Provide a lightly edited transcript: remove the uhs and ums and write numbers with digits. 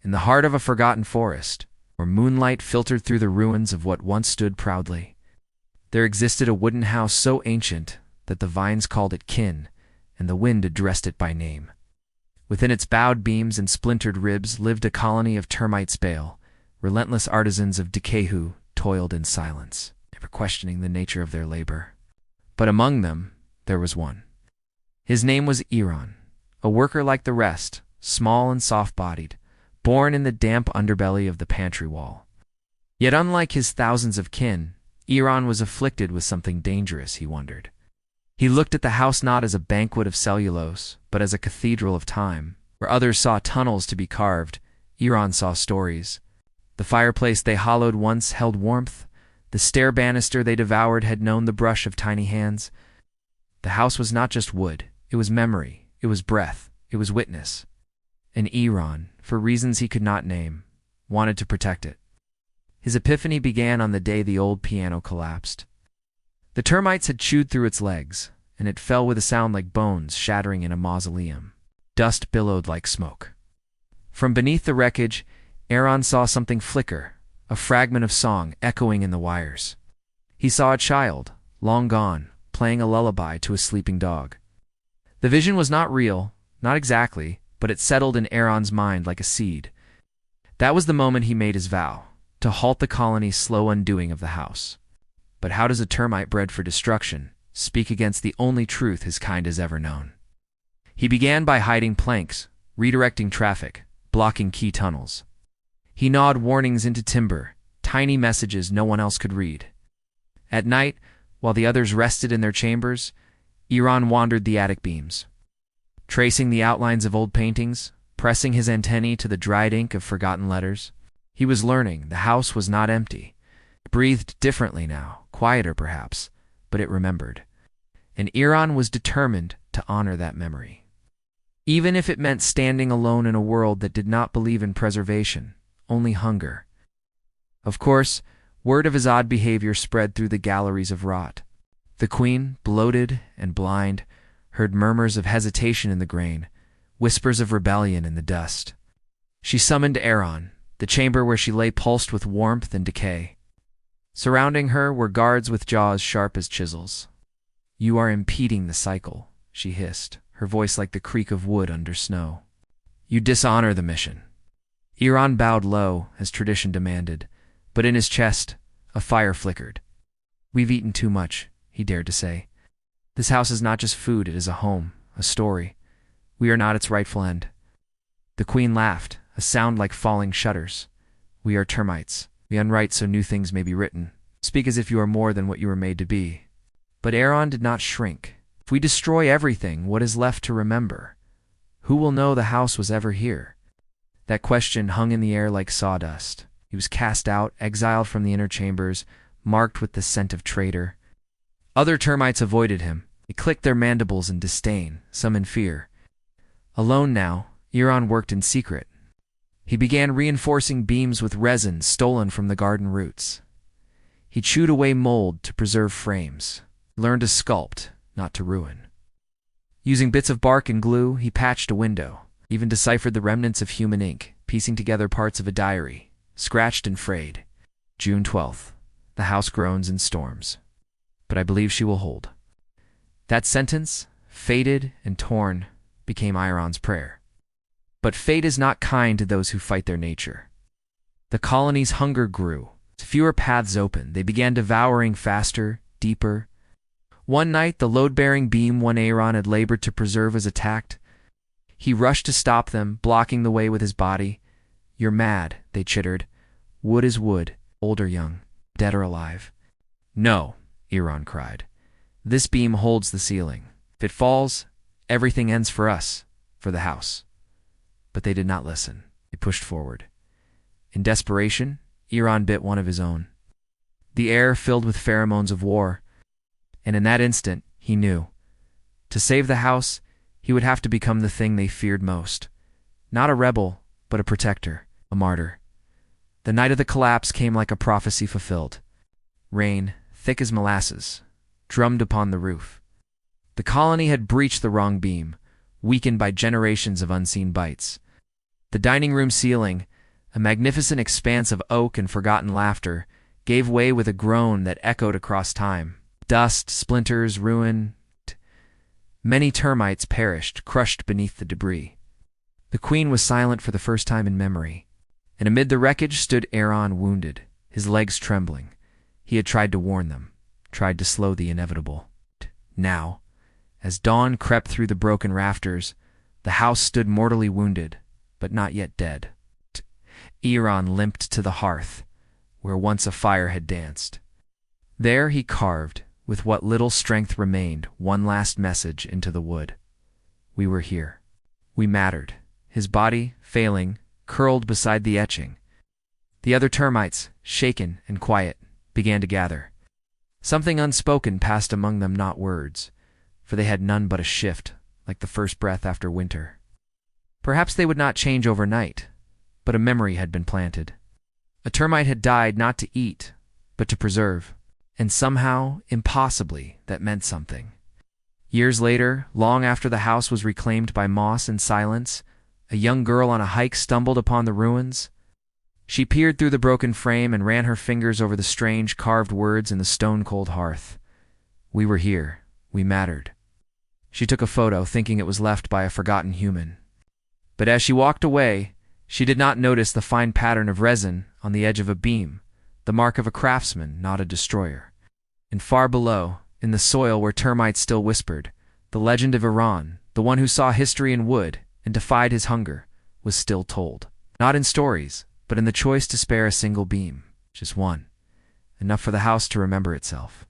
in the heart of a forgotten forest, where moonlight filtered through the ruins of what once stood proudly, there existed a wooden house so ancient that the vines called it kin, and the wind addressed it by name. Within its bowed beams and splintered ribs lived a colony of termites bale, relentless artisans of decay who toiled in silence, never questioning the nature of their labor. But among them, there was one. His name was Iran, a worker like the rest, small and soft-bodied, born in the damp underbelly of the pantry wall. Yet unlike his thousands of kin, Iran was afflicted with something dangerous, he wondered. He looked at the house not as a banquet of cellulose, but as a cathedral of time. Where others saw tunnels to be carved, Iran saw stories. The fireplace they hollowed once held warmth. The stair banister they devoured had known the brush of tiny hands. The house was not just wood. It was memory. It was breath. It was witness. And Iran, for reasons he could not name, wanted to protect it. His epiphany began on the day the old piano collapsed. The termites had chewed through its legs, and it fell with a sound like bones shattering in a mausoleum. Dust billowed like smoke. From beneath the wreckage, Aaron saw something flicker, a fragment of song echoing in the wires. He saw a child, long gone, playing a lullaby to a sleeping dog. The vision was not real, not exactly, but it settled in Aaron's mind like a seed. That was the moment he made his vow, to halt the colony's slow undoing of the house. But how does a termite bred for destruction speak against the only truth his kind has ever known? He began by hiding planks, redirecting traffic, blocking key tunnels. He gnawed warnings into timber, tiny messages no one else could read. At night, while the others rested in their chambers, Iran wandered the attic beams, tracing the outlines of old paintings, pressing his antennae to the dried ink of forgotten letters. He was learning the house was not empty. It breathed differently now, quieter perhaps, but it remembered. And Iran was determined to honor that memory, even if it meant standing alone in a world that did not believe in preservation, only hunger. Of course, word of his odd behavior spread through the galleries of rot. The queen, bloated and blind, heard murmurs of hesitation in the grain, whispers of rebellion in the dust. She summoned Aaron. The chamber where she lay pulsed with warmth and decay. Surrounding her were guards with jaws sharp as chisels. "You are impeding the cycle," she hissed, her voice like the creak of wood under snow. "You dishonor the mission." Iran bowed low, as tradition demanded, but in his chest, a fire flickered. "We've eaten too much," he dared to say. "This house is not just food, it is a home, a story. We are not its rightful end." The queen laughed, a sound like falling shutters. "We are termites. We unwrite so new things may be written. Speak as if you are more than what you were made to be." But Aaron did not shrink. "If we destroy everything, what is left to remember? Who will know the house was ever here?" That question hung in the air like sawdust. He was cast out, exiled from the inner chambers, marked with the scent of traitor. Other termites avoided him. They clicked their mandibles in disdain, some in fear. Alone now, Aaron worked in secret. He began reinforcing beams with resin stolen from the garden roots. He chewed away mold to preserve frames, learned to sculpt, not to ruin. Using bits of bark and glue, he patched a window, even deciphered the remnants of human ink, piecing together parts of a diary, scratched and frayed. June 12th. The house groans in storms, but I believe she will hold. That sentence, faded and torn, became Aaron's prayer. But fate is not kind to those who fight their nature. The colony's hunger grew. Fewer paths opened. They began devouring faster, deeper. One night, the load-bearing beam one Aaron had labored to preserve was attacked. He rushed to stop them, blocking the way with his body. "You're mad," they chittered. "Wood is wood, old or young, dead or alive." "No," Aaron cried. "This beam holds the ceiling. If it falls, everything ends for us, for the house." But they did not listen. They pushed forward. In desperation, Aaron bit one of his own. The air filled with pheromones of war, and in that instant, he knew. To save the house, he would have to become the thing they feared most. Not a rebel, but a protector, a martyr. The night of the collapse came like a prophecy fulfilled. Rain, thick as molasses, drummed upon the roof. The colony had breached the wrong beam, weakened by generations of unseen bites. The dining room ceiling, A magnificent expanse of oak and forgotten laughter gave way with a groan that echoed across time. Dust, splinters, ruin. Many termites perished, crushed beneath the debris. The queen was silent for the first time in memory, and amid the wreckage stood Aaron, wounded, his legs trembling. He had tried to warn them, tried to slow the inevitable. Now, as dawn crept through the broken rafters, the house stood mortally wounded, but not yet dead. Aaron limped to the hearth, where once a fire had danced. There he carved, with what little strength remained, one last message into the wood. We were here. We mattered. His body, failing, curled beside the etching. The other termites, shaken and quiet, began to gather. Something unspoken passed among them, not words, for they had none but a shift, like the first breath after winter. Perhaps they would not change overnight, but a memory had been planted. A termite had died not to eat, but to preserve, and somehow, impossibly, that meant something. Years later, long after the house was reclaimed by moss and silence, a young girl on a hike stumbled upon the ruins. She peered through the broken frame and ran her fingers over the strange carved words in the stone-cold hearth. We were here. We mattered. She took a photo, thinking it was left by a forgotten human. But as she walked away, she did not notice the fine pattern of resin on the edge of a beam, the mark of a craftsman, not a destroyer. And far below, in the soil where termites still whispered, the legend of Iran, the one who saw history in wood and defied his hunger, was still told. Not in stories, but in the choice to spare a single beam, just one, enough for the house to remember itself.